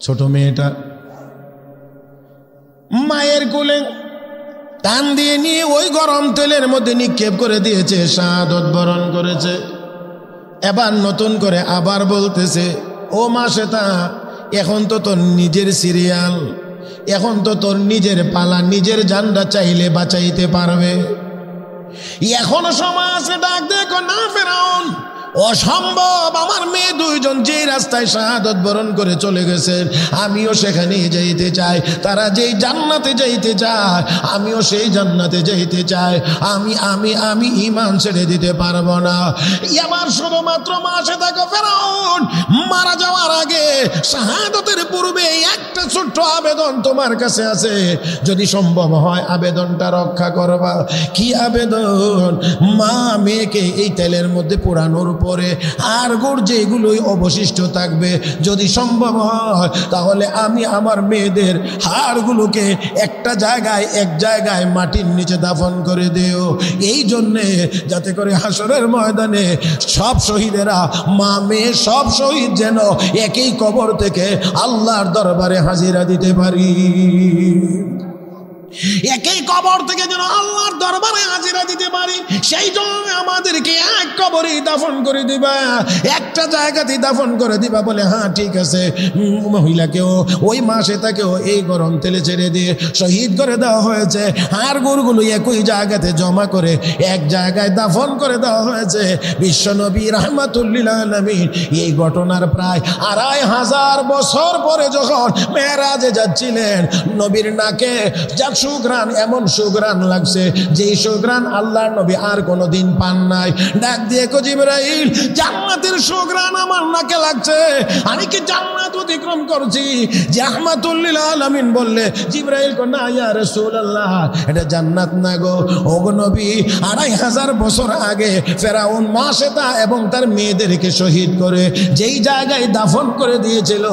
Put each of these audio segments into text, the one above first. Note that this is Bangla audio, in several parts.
ছোট মেয়েটা মায়ের কোলে টান দিয়ে নিয়ে ওই গরম তেলের মধ্যে নিক্ষেপ করে দিয়েছে, শাহাদত বরণ করেছে। এবার নতুন করে আবার বলতেছে, ও মা শ্বেতা, এখন তো তোর নিজের সিরিয়াল, এখন তো তোর নিজের পালা, নিজের জানটা চাইলে বাঁচাইতে পারবে। এখনো সময় আছে, ডাক দেখো না ফেরাউন, অসম্ভব, আমার মেয়ে দুইজন যেই রাস্তায় শাহাদত বরণ করে চলে গেছেন, আমিও সেখানে যাইতে চাই। তারা যেই জান্নাতে যাইতে চায়, আমিও সেই জান্নাতে যাইতে চাই। আমি আমি আমি ঈমান ছেড়ে দিতে পারবো না। এবার শুধুমাত্র মাসে থাকো ফেরাউন, মারা যাওয়ার আগে শাহাদতের পূর্বে একটা ছোট্ট আবেদন তোমার কাছে আছে, যদি সম্ভব হয় আবেদনটা রক্ষা করবা। কি আবেদন? মা মেয়েকে এই তেলের মধ্যে পোড়ানোর পরে আর গোড় যেগুলোই অবশিষ্ট থাকবে, যদি সম্ভব হয় তাহলে আমি আমার মেয়েদের হাড়গুলোকে একটা জায়গায়, এক জায়গায় মাটির নিচে দাফন করে দিও, এই জন্যে যাতে করে হাসরের ময়দানে সব শহীদেরা, মা মেয়ে সব শহীদ যেন একই কবর থেকে আল্লাহর দরবারে হাজিরা দিতে পারি, একই কবর থেকে যেন আল্লাহর দরবারে হাজিরা দিতে পারি। সেই জন্য আমাদেরকে এক কবরে দাফন করে দিবা, একটা জায়গাতে দাফন করে দিবা। বলে হ্যাঁ ঠিক আছে। মহিলাকেও, ওই মা শ্বেতাকেও এই গরম তেলে ছেড়ে দিয়ে শহীদ করে দেওয়া হয়েছে। হাড় গুড়গুলো একই জায়গাতে জমা করে এক জায়গায় দাফন করে দেওয়া হয়েছে। বিশ্বনবী রাহমাতুল্লিল আলামিন এই ঘটনার প্রায় ২৫০০ বছর পরে যখন মেরাজে যাচ্ছিলেন, নবীর নাকে যা সুঘ্রাণ, এমন সুঘ্রাণ লাগছে যেই সুঘ্রাণ আল্লাহর নবী আর কোনোদিন পান নাই। ডাক দিয়ে কো জিবরাইল, জান্নাতের সুঘ্রাণ আমার নাকে লাগছে, আমি কি জান্নাত অতিক্রম করছি? রাহমাতুল লিল আলামিন বললে, জিবরাইল কো না ইয়া রাসূলুল্লাহ, এটা জান্নাত না গো, ও গো নবী, ২৫০০ বছর আগে ফেরাউন মা শ্বেতা এবং তার মেয়েদেরকে শহীদ করে যেই জায়গায় দাফন করে দিয়েছিল,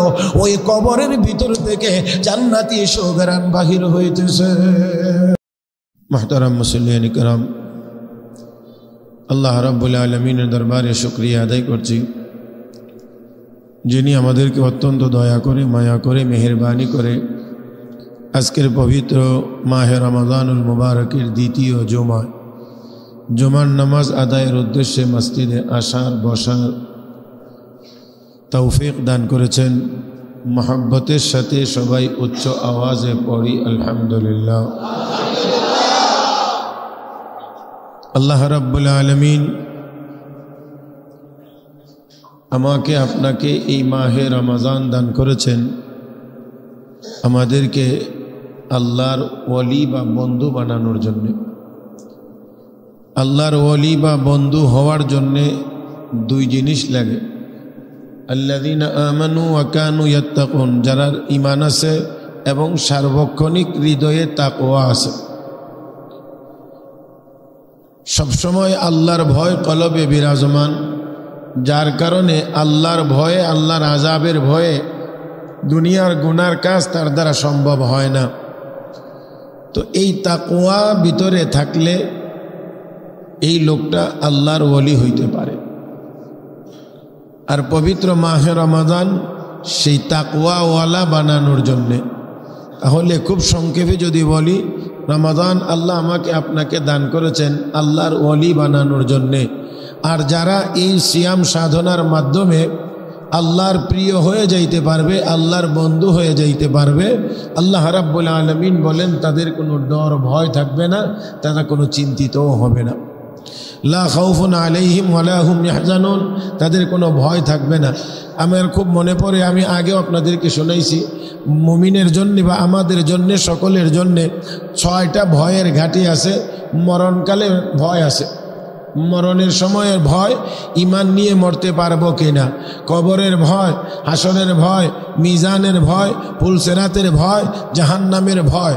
ওই কবরের ভিতর থেকে জান্নাতি সুঘ্রাণ বাহির হইতেছে। মুহতারাম মুসল্লিয়ান কিরাম, আল্লাহ রাব্বুল আলামিনের দরবারে শুকরিয়া আদায় করছি, যিনি আমাদেরকে অত্যন্ত দয়া করে, মায়া করে, মেহেরবানি করে আজকের পবিত্র মাহে রমাদানুল মুবারকের দ্বিতীয় জুমার নামাজ আদায়ের উদ্দেশ্যে মসজিদে আসার বসার তৌফিক দান করেছেন। মহব্বতের সাথে সবাই উচ্চ আওয়াজে পড়ি আলহামদুলিল্লাহ। আল্লাহ রাব্বুল আলামিন আমাকে আপনাকে এই মাহে রমজান দান করেছেন, আমাদেরকে আল্লাহর ওলি বা বন্ধু বানানোর জন্যে। আল্লাহর ওলি বা বন্ধু হওয়ার জন্যে দুই জিনিস লাগে, আল্লাযীনা আমানু ওয়া কানু ইয়াত্তাকুন, যারা ঈমান আছে এবং সার্বক্ষণিক হৃদয়ে তাকওয়া আছে। সবসময় আল্লাহর ভয় কলবে বিরাজমান, যার কারণে আল্লাহর ভয়ে, আল্লাহর আযাবের ভয়ে দুনিয়ার গুনার কাজ তার দ্বারা সম্ভব হয় না। তো এই তাকওয়া ভিতরে থাকলে এই লোকটা আল্লাহর ওলি হইতে পারে। আর পবিত্র মাহে রমাদান সেই তাকওয়াওয়ালা বানানোর জন্যে। তাহলে খুব সংক্ষেপে যদি বলি, রমাদান আল্লাহ আমাকে আপনাকে দান করেছেন আল্লাহর ওলি বানানোর জন্যে। আর যারা এই সিয়াম সাধনার মাধ্যমে আল্লাহর প্রিয় হয়ে যাইতে পারবে, আল্লাহর বন্ধু হয়ে যাইতে পারবে, আল্লাহ রাব্বুল আলামিন বলেন তাদের কোনো ডর ভয় থাকবে না, তারা কোনো চিন্তিতও হবে না। লা খাউফুন আলাইহিম ওয়ালা হুম ইয়াহজানুন, তাদের কোনো ভয় থাকবে না। আমার খুব মনে পড়ে, আমি আগেও আপনাদেরকে শোনাইছি, মুমিনের জন্যে বা আমাদের জন্যে, সকলের জন্যে 6টা ভয়ের ঘাঁটি আছে। মরণকালে ভয় আছে, মরণের সময়ের ভয়, ঈমান নিয়ে মরতে পারবো কিনা, কবরের ভয়, হাসরের ভয়, মিজানের ভয়, পুলসেরাতের ভয়, জাহান্নামের ভয়।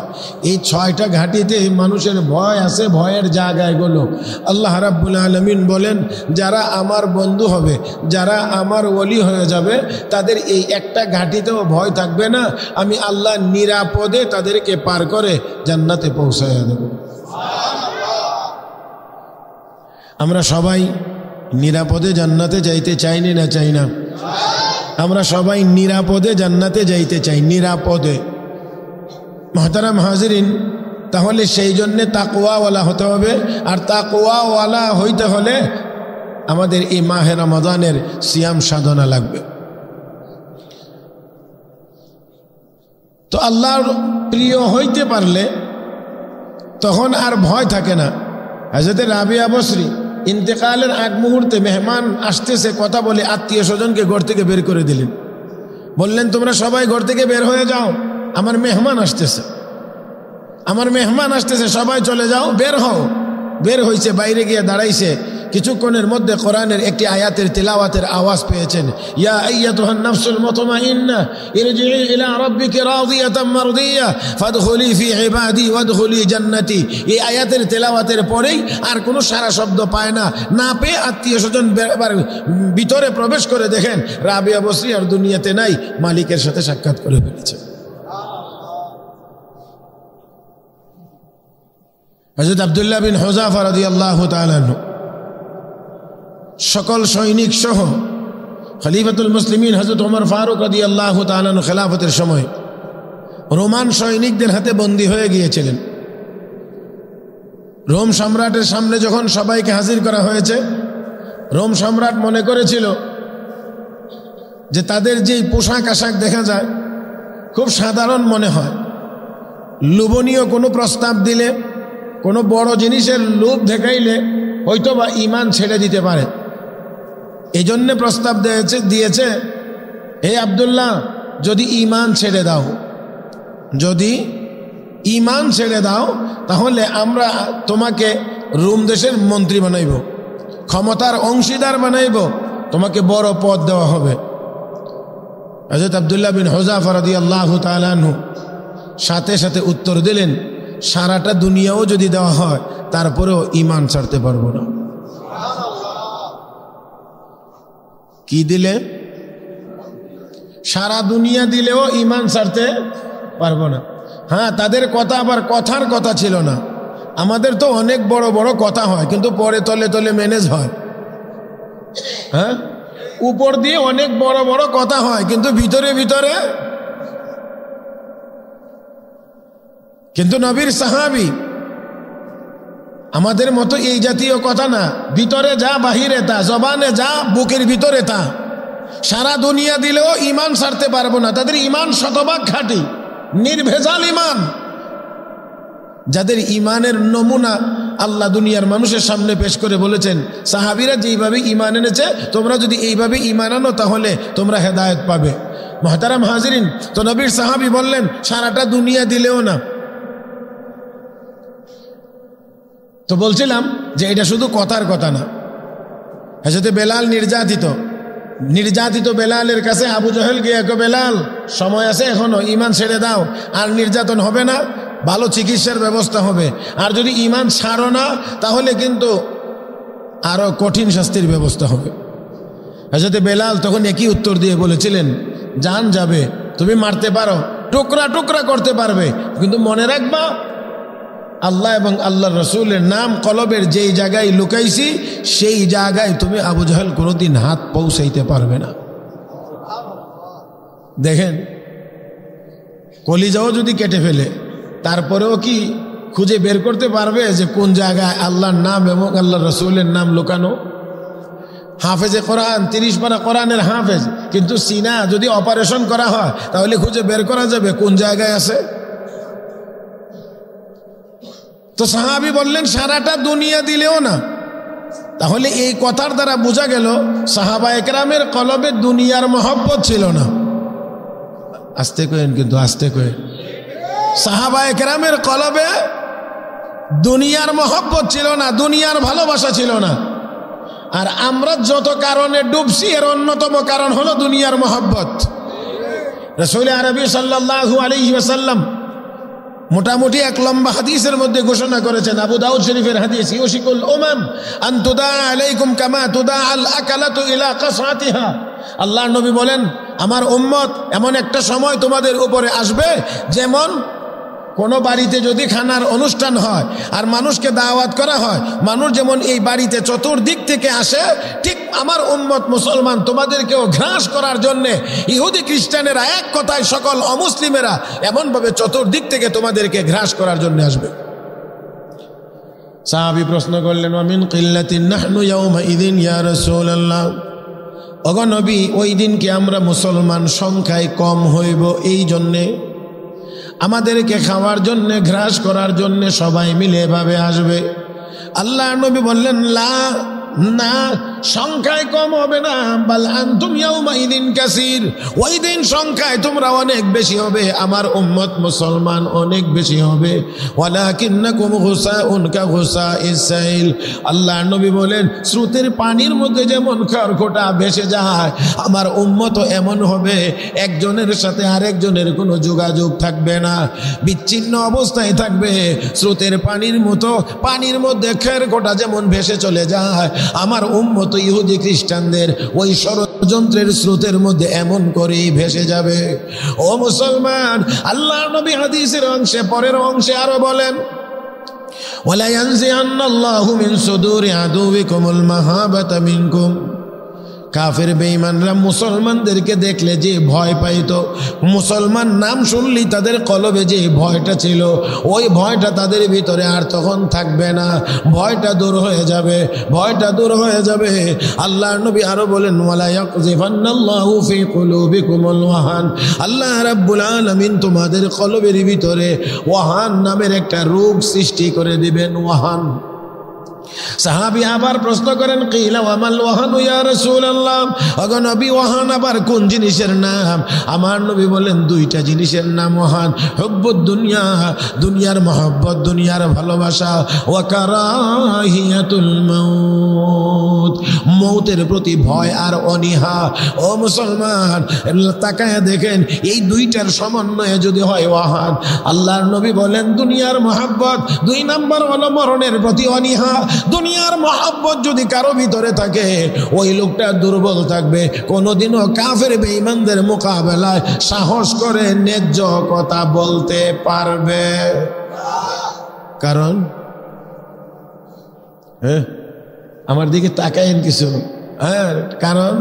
এই 6টা ঘাটিতে মানুষের ভয় আছে। ভয়ের জায়গাগুলো আল্লাহ রাব্বুল আলামিন বলেন, যারা আমার বন্ধু হবে, যারা আমার ওলি হয়ে যাবে, তাদের এই একটা ঘাটিতেও ভয় থাকবে না। আমি আল্লাহ নিরাপদে তাদেরকে পার করে জান্নাতে পৌঁছাইয়া দেব। আমরা সবাই নিরাপদে জান্নাতে যাইতে চাইনি না চাই না? আমরা সবাই নিরাপদে জান্নাতে যাইতে চাই, নিরাপদে। মুহতারাম হাজিরিন, তাহলে সেই জন্যে তাকওয়াওয়ালা হতে হবে। আর তাকওয়াওয়ালা হইতে হলে আমাদের এই মাহে রমাদানের সিয়াম সাধনা লাগবে। তো আল্লাহর প্রিয় হইতে পারলে তখন আর ভয় থাকে না। হযরত রাবিয়া বসরি ইন্তেকালের আগ মুহূর্তে মেহমান আসতেছে কথা বলে আত্মীয় স্বজনকে ঘর থেকে বের করে দিলেন। বললেন, তোমরা সবাই ঘর থেকে বের হয়ে যাও, আমার মেহমান আসতেছে, আমার মেহমান আসতেছে, সবাই চলে যাও, বের হও। বের হয়েছে, বাইরে গিয়ে দাঁড়াইছে। কিছুক্ষণের মধ্যে কোরআনের একটি আয়াতের তিলাওয়াতের আওয়াজ পেয়েছেন, ইয়া আইয়াতুহান নাফসুল মুতমাইন্নাহ ইরজিই ইলা রাব্বিকি রাদিয়াতাম মারদিয়া ফাদখুলি ফি ইবাদি ওয়াদখুলি জান্নাতি। এই আয়াতের তিলাওয়াতের পরেই আর কোনো সারা শব্দ পায় না। না পেয়ে আত্মীয় স্বজন ভিতরে প্রবেশ করে দেখেন রাবিয়া বসরি আর দুনিয়াতে নাই, মালিকের সাথে সাক্ষাৎ করে ফেলেছে। হযরত আব্দুল্লাহ বিন হুযাফা রাদিয়াল্লাহু তাআলা আনহু সকল সৈনিক সহ খলিফাতুল মুসলিমিন হযরত ওমর ফারুক রাদিয়াল্লাহু তাআলা আনহু খেলাফতের সময় রোমান সৈনিকদের হাতে বন্দী হয়ে গিয়েছিলেন। রোম সম্রাটের সামনে যখন সবাইকে হাজির করা হয়েছে, রোম সম্রাট মনে করেছিল যে তাদের যেই পোশাক আশাক দেখা যায় খুব সাধারণ মনে হয়, লোভনীয় কোনো প্রস্তাব দিলে, কোনো বড় জিনিসের লোভ দেখাইলে হয়তো বা ঈমান ছেড়ে দিতে পারে। এই জন্যে প্রস্তাব দিয়েছে, হে আব্দুল্লাহ, যদি ঈমান ছেড়ে দাও, যদি ঈমান ছেড়ে দাও তাহলে আমরা তোমাকে রোম দেশের মন্ত্রী বানাইব, ক্ষমতার অংশীদার বানাইব, তোমাকে বড় পদ দেওয়া হবে। হযরত আব্দুল্লাহ বিন হুযাফা রাদিয়াল্লাহু তাআলা আনহু সাথে সাথে উত্তর দিলেন, সারাটা দুনিয়াও যদি দেওয়া হয় তারপরেও ঈমান ছাড়তে পারবো না। কি দিলে? সারা দুনিয়া দিলেও ঈমান ছাড়তে পারবো না। হ্যাঁ, তাদের কথা আবার কথার কথা ছিল না। আমাদের তো অনেক বড় বড় কথা হয়, কিন্তু পরে তলে তলে ম্যানেজ হয়। হ্যাঁ, উপর দিয়ে অনেক বড় বড় কথা হয়, কিন্তু ভিতরে ভিতরে। কিন্তু নবীর সাহাবী আমাদের মতো এই জাতীয় কথা না, ভিতরে যা বাহিরে তা, জবানে যা বুকের ভিতরে তা। সারা দুনিয়া দিলেও ঈমান ছাড়তে পারবো না। তাদের ঈমান শতভাগ খাঁটি, নির্ভেজাল ঈমান। যাদের ঈমানের নমুনা আল্লাহ দুনিয়ার মানুষের সামনে পেশ করে বলেছেন, সাহাবীরা যেইভাবে ঈমান এনেছে তোমরা যদি এইভাবে ঈমান আনো তাহলে তোমরা হেদায়েত পাবে। মুহতারাম হাজিরিন, তো নবীর সাহাবী বললেন সারাটা দুনিয়া দিলেও না। তো বলছিলাম যে এটা শুধু কথার কথা না। হযরত বেলাল নির্যাতিত বেলালের কাছে আবু জহেল গিয়ে, বেলাল, সময় আছে এখনো, ঈমান ছেড়ে দাও, আর নির্যাতন হবে না, ভালো চিকিৎসার ব্যবস্থা হবে, আর যদি ঈমান ছাড়ো না তাহলে কিন্তু আরো কঠিন শাস্তির ব্যবস্থা হবে। হযরত বেলাল তখন একই উত্তর দিয়ে বলেছিলেন, জান যাবে, তুমি মারতে পারো, টুকরা টুকরা করতে পারবে, কিন্তু মনে রাখবা আল্লাহ এবং আল্লাহর রসুলের নাম কলবের যেই জায়গায় লুকাইছি সেই জায়গায় তুমি আবু জাহেল কোনোদিন হাত পৌঁছাইতে পারবে না। দেখেন, কলিজাও যদি কেটে ফেলে তারপরেও কি খুঁজে বের করতে পারবে যে কোন জায়গায় আল্লাহর নাম এবং আল্লাহর রসুলের নাম লুকানো? হাফেজে কোরআন, 30 পারা কোরআনের হাফেজ, কিন্তু সিনা যদি অপারেশন করা হয় তাহলে খুঁজে বের করা যাবে কোন জায়গায় আছে? তো সাহাবী বললেন সারাটা দুনিয়া দিলেও না। তাহলে এই কথার দ্বারা বোঝা গেল সাহাবা একরামের কলবে দুনিয়ার মহব্বত ছিল না। আস্তে কইেন, কিন্তু আস্তে কইেন। সাহাবা একরামের কলবে দুনিয়ার মহব্বত ছিল না, দুনিয়ার ভালোবাসা ছিল না। আর আমরা যত কারণে ডুবছি এর অন্যতম কারণ হলো দুনিয়ার মহব্বত। রাসূল আরবি সাল্লাল্লাহু আলাইহি ওয়াসাল্লাম মোটামুটি এক লম্বা হাদিসের মধ্যে ঘোষণা করেছেন, আবু দাউদ শরীফের হাদিস, ইউশিকুল উমাম আন তুদা আলাইকুম কামা তুদা আল আকালাতু ইলা কাসাতিহা। আল্লাহর নবী বলেন, আমার উম্মত এমন একটা সময় তোমাদের উপরে আসবে, যেমন কোনো বাড়িতে যদি খানার অনুষ্ঠান হয় আর মানুষকে দাওয়াত করা হয়, মানুষ যেমন এই বাড়িতে চতুর্দিক থেকে আসে, ঠিক আমার উম্মত মুসলমান তোমাদেরকেও গ্রাস করার জন্যে ইহুদি খ্রিস্টানেরা এক কথায় সকল অমুসলিমেরা এমনভাবে চতুর্দিক থেকে তোমাদেরকে গ্রাস করার জন্য আসবে। সাহাবী প্রশ্ন করলেন, ওয়ামিন কিল্লাতিন নাহনু ইয়াউমাইযিন ইয়া রাসূলুল্লাহ, ওগো নবী, ওই দিন কি আমরা মুসলমান সংখ্যায় কম হইব, এই জন্যে আমাদেরকে খাওয়ার জন্যে গ্রাস করার জন্যে সবাই মিলে এভাবে আসবে? আল্লাহ নবী বললেন, লা, না, সংখ্যায় কম হবে না, বাল আনতুম ইয়াউমাইযিন কাসীর, ওই দিন সংখ্যায় তোমরা অনেক বেশি হবে, আমার উম্মত মুসলমান অনেক বেশি হবে। ওয়ালাকিন্নাকুম গুসাউন কাগুসাইস সাইল, আল্লাহ নবী বলেন, স্রোতের পানির মধ্যে যেমন খড়খোটা ভেসে যায়, আমার উম্মত এমন হবে একজনের সাথে আরেকজনের কোনো যোগাযোগ থাকবে না, বিচ্ছিন্ন অবস্থায় থাকবে। স্রোতের পানির মতো পানির মধ্যে খড়খোটা যেমন ভেসে চলে যায়, আমার উম্মত ইহুদি খ্রিস্টানদের ওই ষড়যন্ত্রের স্রোতের মধ্যে এমন করেই ভেসে যাবে। ও মুসলমান, আল্লাহ নবী হাদিসের অংশে পরের অংশে আরো বলেন, ওয়ালা ইয়ানজিআন্নাল্লাহু মিন সুদুরি আদুবিকুমুল মাহাবাতা মিনকুম, কাফের বেঈমানরা মুসলমানদেরকে দেখলে যে ভয় পাইতো, মুসলমান নাম শুনলেই তাদের কলবে যে ভয়টা ছিল, ওই ভয়টা তাদের ভিতরে আর তখন থাকবে না, ভয়টা দূর হয়ে যাবে, ভয়টা দূর হয়ে যাবে। আল্লাহর নবী আরো বলেন, ওয়ালা ইয়াকযিফান্নাল্লাহু ফি কুলুবিকুমুল ওয়াহান, আল্লাহ রাব্বুল আলামিন তোমাদের কলবের ভিতরে ওয়াহান নামের একটা রোগ সৃষ্টি করে দিবেন। ওয়াহান। সাহাবী আবার প্রশ্ন করেন, কিলা ওয়ামাল ওয়াহান ইয়া রাসূলুল্লাহ, ওগো নবী, ওয়াহান আবার কোন জিনিসের নাম? আমার নবী বলেন, দুইটা জিনিসের নাম ওয়াহান, হুব্বুদ দুনিয়া, দুনিয়ার মহব্বত, দুনিয়ার ভালোবাসা, ওয়া কারাহিয়াতুল মাউত, মৌতের প্রতি ভয় আর অনীহা। ও মুসলমান, তাকায় দেখেন, এই দুইটার সমন্বয়ে যদি হয় ওয়াহান। আল্লাহর নবী বলেন, দুনিয়ার মহব্বত, দুই নাম্বার হলো মরণের প্রতি অনীহা। দুনিয়ার মহব্বত যদি কারো ভিতরে থাকে, ওই লোকটা দুর্বল থাকবে, কোনোদিনও কাফের বেঈমানদের মোকাবেলায় সাহস করে ন্যায্য কথা বলতে পারবে। কারণ আমার দিকে তাকায়েন কিছু, কারণ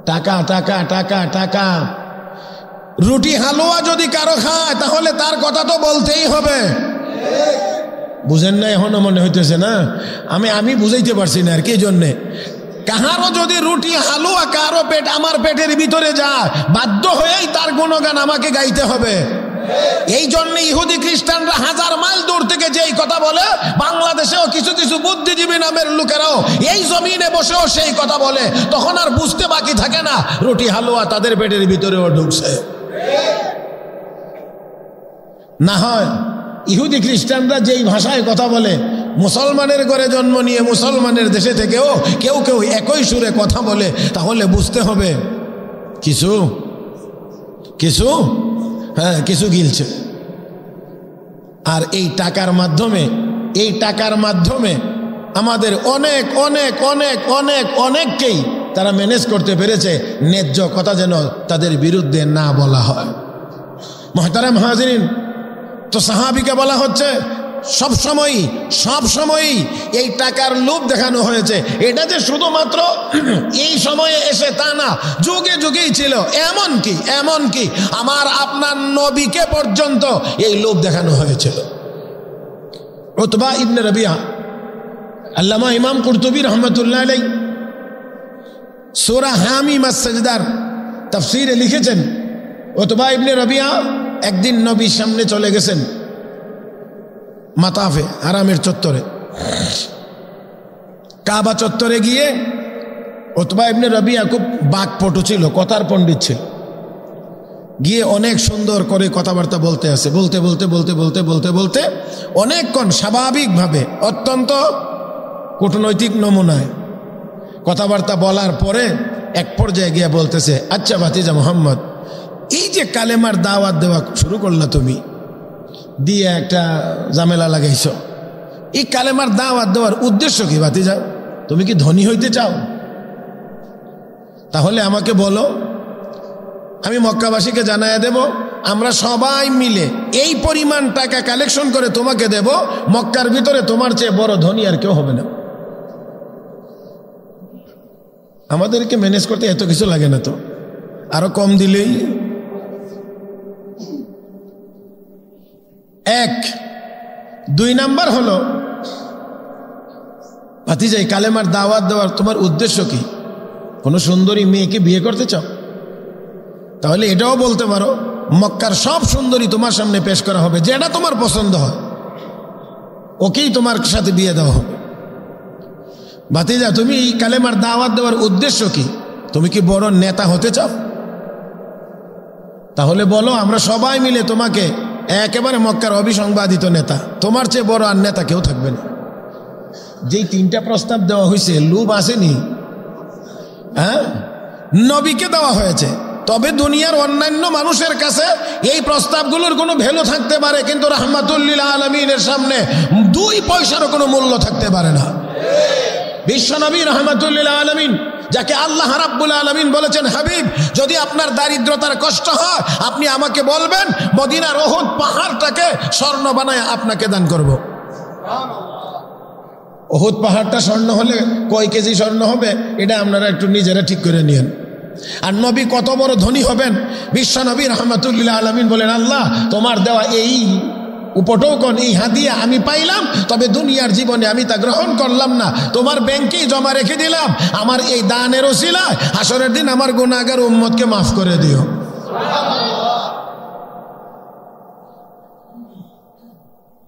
টাকা টাকা টাকা টাকা। রুটি হালুয়া যদি কারো খায়, তাহলে তার কথা তো বলতেই হবে। বুঝেন না? এখনো মনে হইতেছে না আমি বুঝাইতে পারছি না আর কি জন্যে। কাহারও যদি রুটি হালুয়া কারো পেট আমার পেটের ভিতরে যায়, বাধ্য হয়েই তার গুণগান আমাকে গাইতে হবে। এই জন্য ইহুদি খ্রিস্টানরা হাজার মাইল দূর থেকে যেই কথা বলে, বাংলাদেশেও কিছু কিছু বুদ্ধিজীবী নামের লোকেরাও এই জমিনে বসেও সেই কথা বলে, তখন আর বুঝতে বাকি থাকে না রুটি হালুয়া তাদের পেটের ভিতরেও ঢুকছে। না হয় ইহুদি খ্রিস্টানরা যেই ভাষায় কথা বলে, মুসলমানের ঘরে জন্ম নিয়ে মুসলমানের দেশে থেকেও কেউ কেউ একই সুরে কথা বলে, তাহলে বুঝতে হবে কিছু কিছু কিছু গিলছে। আর এই টাকার মাধ্যমে আমাদের অনেক অনেক অনেক অনেক অনেককেই তারা ম্যানেজ করতে পেরেছে ন্যায্য কথা যেন তাদের বিরুদ্ধে না বলা হয়। মুহতারাম হাজিরিন, তো সাহাবীকে বলা হচ্ছে সবসময়ই এই টাকার লোভ দেখানো হয়েছে। এটা যে শুধুমাত্র এই সময়ে এসে তা না, যুগে যুগেই ছিল। এমনকি আমার আপনার নবীকে পর্যন্ত এই লোভ দেখানো হয়েছিল। উতবা ইবনে রবিয়া, আল্লামা ইমাম কুরতুবী রহমতুল্লাহ আলাইহি সূরা হামিম আস-সাজদার তাফসীরে লিখেছেন, উতবা ইবনে রবিয়া একদিন নবীর সামনে চলে গেছেন মাতাফে, হারামের চত্বরে, কাবা চত্বরে গিয়ে উতবা ইবনে রবিয়া খুব বাকপটু ছিল, কথার পণ্ডিত ছিল। গিয়ে অনেক সুন্দর করে কথাবার্তা বলতে বলতে অনেকক্ষণ স্বাভাবিকভাবে অত্যন্ত কূটনৈতিক নমুনায় কথাবার্তা বলার পরে এক পর্যায়ে গিয়ে বলতেছে, আচ্ছা ভাতিজা মোহাম্মদ, এই যে কালেমার দাওয়াত দেওয়া শুরু করলা তুমি, দিয়ে একটা ঝামেলা লাগাইছ, এই কালেমার দাওয়াত দেওয়ার উদ্দেশ্য কি ভাতিজা? তুমি কি ধনী হইতে চাও? তাহলে আমাকে বলো, আমি মক্কাবাসীকে জানাইয়া দেব, আমরা সবাই মিলে এই পরিমাণ টাকা কালেকশন করে তোমাকে দেব, মক্কার ভিতরে তোমার চেয়ে বড় ধনী আর কেউ হবে না। আমাদেরকে ম্যানেজ করতে এত কিছু লাগে না তো, আরো কম দিলেই। এক, 2 নাম্বার হলো ভাতিজাই কালেমার দাওয়াত দেওয়ার তোমার উদ্দেশ্য কি? কোন সুন্দরী মেয়েকে বিয়ে করতে চাও? তাহলে এটাও বলতে পারো মক্কার সব সুন্দরী তোমার সামনে পেশ করা হবে, যেটা তোমার পছন্দ হয় ওকেই তোমার সাথে বিয়ে দেওয়া হবে। ভাতিজা তুমি এই কালেমার দাওয়াত দেওয়ার উদ্দেশ্য কি? তুমি কি বড় নেতা হতে চাও? তাহলে বলো, আমরা সবাই মিলে তোমাকে একেবারে মক্কার অবিসংবাদিত নেতা, তোমার চেয়ে বড় আর নেতা কেউ থাকবে না। যেই 3টা প্রস্তাব দেওয়া হয়েছে, লোভ আসেনি? হ্যাঁ, নবীকে দেওয়া হয়েছে। তবে দুনিয়ার অন্যান্য মানুষের কাছে এই প্রস্তাবগুলোর কোনো ভ্যালু থাকতে পারে, কিন্তু রাহমাতুল লিল আলামিনের সামনে 2 পয়সারও কোনো মূল্য থাকতে পারে না। বিশ্বনবী রাহমাতুল লিল আলামিন, যাকে আল্লাহ রাব্বুল আলামিন বলেছেন, হাবিব যদি আপনার দারিদ্রতার কষ্ট হয় আপনি আমাকে বলবেন, মদিনার উহুদ পাহাড়টাকে স্বর্ণ বানায় আপনাকে দান করব। উহুদ পাহাড়টা স্বর্ণ হলে কয় কেজি স্বর্ণ হবে এটা আপনারা একটু নিজেরা ঠিক করে নিয়েন। আর নবী কত বড় ধনী হবেন? বিশ্বনবী রাহমাতুল লিল আলামিন বলেন, আল্লাহ তোমার দেওয়া এই উপটোকন, এই হাদিয়া আমি পাইলাম, তবে দুনিয়ার জীবনে আমি তা গ্রহণ করলাম না, তোমার ব্যাংকেই জমা রেখে দিলাম। আমার এই দানের ওসিলায় হাসরের দিন আমার গুনাহগার উম্মতকে মাফ করে দিও।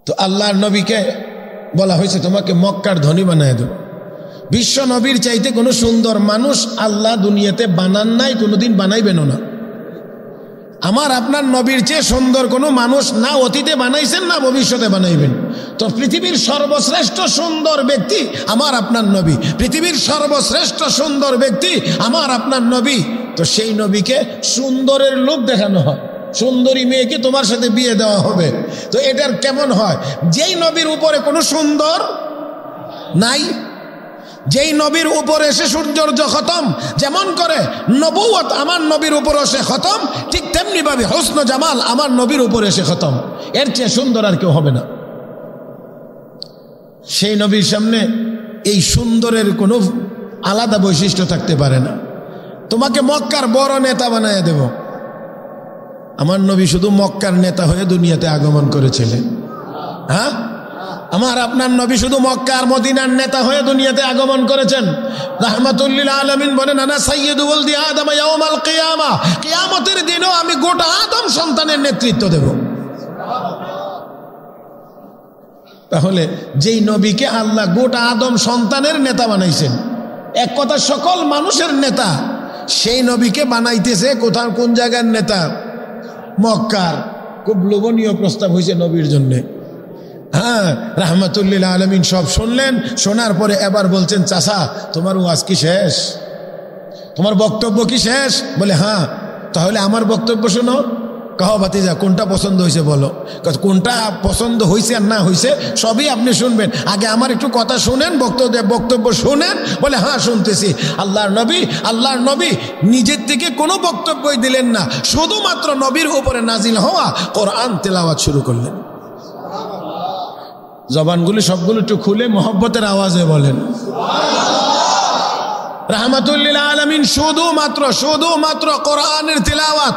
তো আল্লাহর নবীকে বলা হয়েছে তোমাকে মক্কার ধনী বানায় দেব। বিশ্ব নবীর চাইতে কোনো সুন্দর মানুষ আল্লাহ দুনিয়াতে বানান নাই, কোনোদিন বানাইবেনও না। আমার আপনার নবীর চেয়ে সুন্দর কোনো মানুষ না অতীতে বানাইছেন না ভবিষ্যতে বানাইবেন। তো পৃথিবীর সর্বশ্রেষ্ঠ সুন্দর ব্যক্তি আমার আপনার নবী, পৃথিবীর সর্বশ্রেষ্ঠ সুন্দর ব্যক্তি আমার আপনার নবী। তো সেই নবীকে সুন্দরের লোক দেখানো হয়, সুন্দরী মেয়েকে তোমার সাথে বিয়ে দেওয়া হবে। তো এটার কেমন হয়? যেই নবীর উপরে কোনো সুন্দর নাই, যেই নবীর উপরে এসে সৌন্দর্য খতম, যেমন করে নবুয়ত আমার নবীর উপর এসে খতম, ঠিক তেমনি ভাবে হোসন জামাল আমার নবীর উপর এসে খতম। এর চেয়ে সুন্দর আর কেউ হবে না। সেই নবীর সামনে এই সুন্দরের কোনো আলাদা বৈশিষ্ট্য থাকতে পারে না। তোমাকে মক্কার বড় নেতা বানায় দেব। আমার নবী শুধু মক্কার নেতা হয়ে দুনিয়াতে আগমন করেছিলেন। হ্যাঁ, আমার আপনার নবী শুধু মক্কা আর মদিনার নেতা হয়ে দুনিয়াতে আগমন করেছেন। রাহমাতুল লিল আলামিন বলেন, আনা সাইয়্যিদু ওয়ালদি আদম ইয়াউমাল কিয়ামা, কিয়ামতের দিনও আমি গোটা আদম সন্তানের নেতৃত্ব দেব। তাহলে যেই নবীকে আল্লাহ গোটা আদম সন্তানের নেতা বানাইছেন, এক কথা সকল মানুষের নেতা, সেই নবীকে বানাইতেছে কোথাও কোন জায়গার নেতা? মক্কার। খুব লোভনীয় প্রস্তাব হয়েছে নবীর জন্যে। হ্যাঁ, রাহমাতুল লিল আলামিন সব শুনলেন, শোনার পরে এবার বলছেন, চাচা তোমার ওয়াজ কি শেষ? তোমার বক্তব্য কি শেষ? বলে হ্যাঁ। তাহলে আমার বক্তব্য শোনো। কহ ভাতিজা কোনটা পছন্দ হয়েছে বলো। কোনটা পছন্দ হয়েছে আর না হয়েছে সবই আপনি শুনবেন, আগে আমার একটু কথা শুনেন, বক্তব্য শুনেন। বলে হ্যাঁ শুনতেছি। আল্লাহর নবী নিজের থেকে কোনো বক্তব্যই দিলেন না, শুধুমাত্র নবীর উপরে নাজিল হওয়া কোরআন তেলাওয়াত শুরু করলেন। জবানগুলি সবগুলো একটু খুলে মহব্বতের আওয়াজে বলেন রাহমাতুল লিল আলামিন। শুধুমাত্র কোরআনের তেলাওয়াত।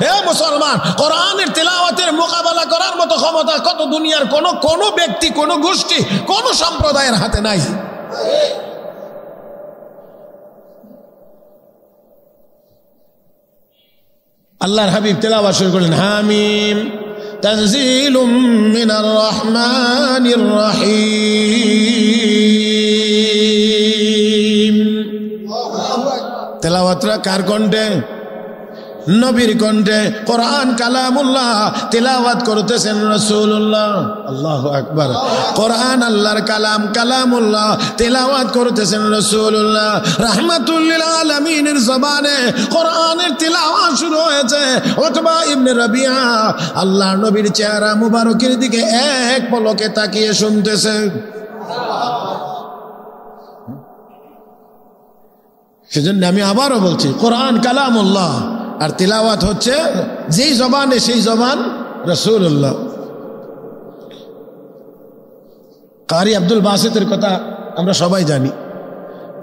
হে মুসলমান, কোরআনের তেলাওয়াতের মোকাবেলা করার মতো ক্ষমতা কত দুনিয়ার কোনো ব্যক্তি, কোনো গোষ্ঠী, কোনো সম্প্রদায়ের হাতে নাই। আল্লাহর হাবিব তেলাওয়াত শুরু করলেন, হামিম তানজিলুম মিনার রহমানির রহিম। তেলাওয়াতরা কার কণ্ঠে? নবীর কণ্ঠে। কোরআন কালামুল্লাহ, তেলাওয়াত করতেছেন রাসূলুল্লাহ। আল্লাহু আকবার। কোরআন আল্লাহর কালামুল্লাহ, তেলাওয়াত করতেছেন রাসূলুল্লাহ। রাহমাতুল লিল আলামিনের জবানে কোরআনের তেলাওয়াত শুরু হয়েছে। উতবা ইবনে রাবিয়া আল্লাহর নবীর চেহারা মুবারকের দিকে এক পলকে তাকিয়ে শুনতেছে। সেজন্য আমি আবারও বলছি, কোরআন কালামুল্লাহ আর তিলাওয়াত হচ্ছে যেই জবানে সেই জবান রাসূলুল্লাহ। কারি আব্দুল বাসিতের কথা আমরা সবাই জানি।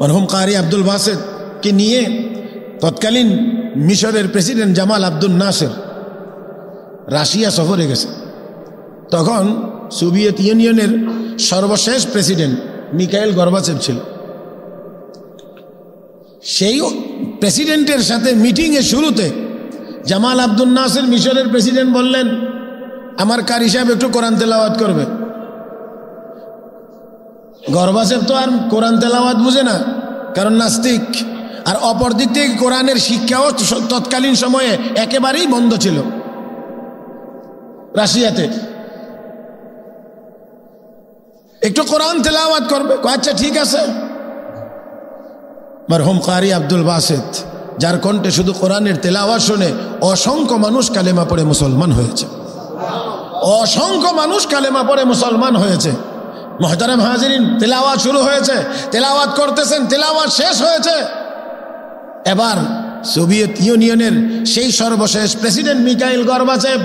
মরহুম কারি আব্দুল বাসেতকে নিয়ে তৎকালীন মিশরের প্রেসিডেন্ট জামাল আব্দুল নাসের রাশিয়া সফরে গেছে। তখন সোভিয়েত ইউনিয়নের সর্বশেষ প্রেসিডেন্ট মিখাইল গর্বাচেভ ছিল। সেই প্রেসিডেন্টের সাথে মিটিংয়ের শুরুতে জামাল আব্দুল নাসের মিশরের প্রেসিডেন্ট বললেন, আমার কারি সাহেব একটু কোরআন তেলাওয়াত করবে। গর্বাচেভ তো আর কোরআন তেলাওয়াত বুঝে না, কারণ নাস্তিক। আর অপর দিক থেকে কোরআনের শিক্ষাও তৎকালীন সময়ে একেবারেই বন্ধ ছিল রাশিয়াতে। একটু কোরআন তেলাওয়াত করবে, আচ্ছা ঠিক আছে। মরহুম কারি আব্দুল বাসেত, যার কণ্ঠে শুধু কোরআনের তেলাওয়াত শুনে অসংখ্য মানুষ কালেমা পড়ে মুসলমান হয়েছে, অসংখ্য মানুষ কালেমা পড়ে মুসলমান হয়েছে। মুহতারাম হাজিরিন, তেলাওয়াত শুরু হয়েছে, তেলাওয়াত করতেছেন, তেলাওয়াত শেষ হয়েছে। এবার সোভিয়েত ইউনিয়নের সেই সর্বশেষ প্রেসিডেন্ট মিখাইল গর্বাচেভ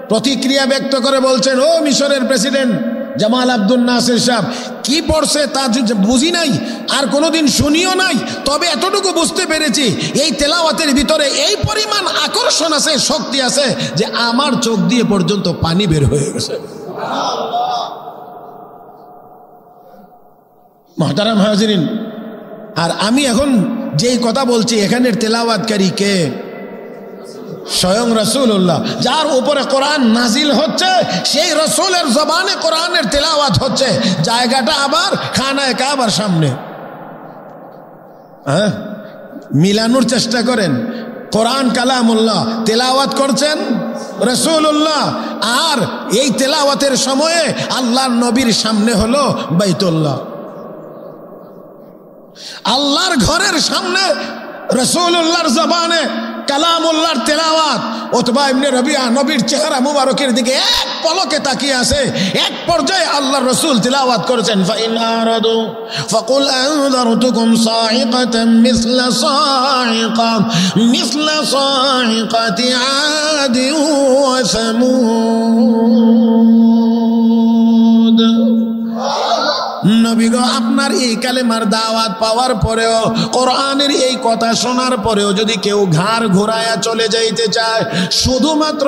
প্রতিক্রিয়া ব্যক্ত করে বলছেন, ও মিশরের প্রেসিডেন্ট জামাল আব্দুল নাসের সাহেব, কি পড়ছে তা বুঝি নাই, আর কোনোদিন শুনিও নাই, তবে এতটুকু বুঝতে পেরেছি এই তেলাওয়াতের ভিতরে এই পরিমাণ আকর্ষণ আছে, শক্তি আছে যে আমার চোখ দিয়ে পর্যন্ত পানি বের হয়ে গেছে। মুহতারাম হাজিরিন, আর আমি এখন যেই কথা বলছি এখানের তেলাওয়াতকারী কে? স্বয়ং রাসূলুল্লাহ, যার উপরে কোরআন নাজিল হচ্ছে, সেই রাসূলের জবানে কোরআনের তেলাওয়াত হচ্ছে। জায়গাটা আবার খানায়ে কাবার সামনে। মিলানোর চেষ্টা করেন, কোরআন কালামুল্লাহ, তেলাওয়াত করছেন রাসূলুল্লাহ, আর এই তেলাওয়াতের সময়ে আল্লাহর নবীর সামনে হলো বাইতুল্লাহ, আল্লাহর ঘরের সামনে রাসূলুল্লাহর জবানে কালামুল্লাহর তেলাওয়াত। উতবা ইবনে রবিয়া নবীর চেহারা মুবারকের দিকে এক পলকে তাকিয়ে আছে। এক পর্যায়ে আল্লাহর রাসূল তেলাওয়াত করেছেন, ফাইন আরাদু ফাকুল আনযারতুকুম সাইকাতাম মিসলা সাইকাতি আদি ওয়া সামুদ। নবী গো, আপনার এই কালেমার দাওয়াত পাওয়ার পরেও, কোরআনের এই কথা শোনার পরেও যদি কেউ ঘাড় ঘোরায়া চলে যাইতে চায়, শুধুমাত্র